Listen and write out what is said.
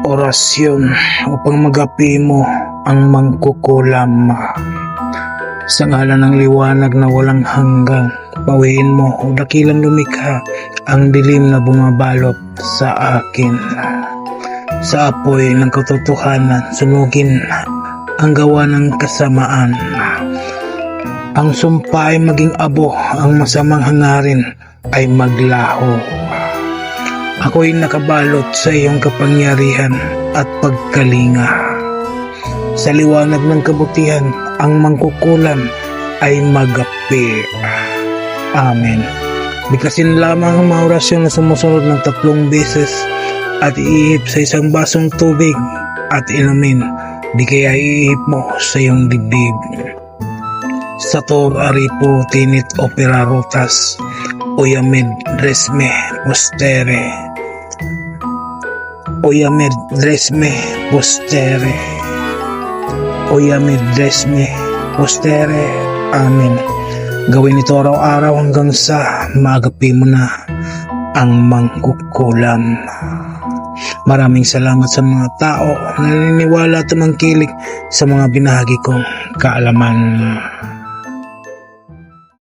orasyon upang magapi mo ang mangkukulam. Sa ngalan ng liwanag na walang hanggang, pawiin mo o dakilang lumikha ang dilim na bumabalot sa akin. Sa apoy ng katotohanan, sunugin ang gawa ng kasamaan. Ang sumpa ay maging abo, ang masamang hangarin ay maglaho. Ako'y nakabalot sa iyong kapangyarihan at pagkalinga. Sa liwanag ng kabutihan, ang mangkukulam ay magapi. Amen. Bigkasin lamang ang mga orasyon na sumusunod ng 3 beses at iihip sa isang basong tubig at inumin. Di kaya iihip mo sa iyong dibdib. Sator aripo tinit opera rotas, Oyamed dresme postere. Oyamed dresme postere. Oyamed dresme postere. Amen. Gawin ito araw-araw hanggang sa magapi mo na ang mangkukulam. Maraming salamat sa mga tao na naniniwala at tumangkilik sa mga binahagi kong kaalaman.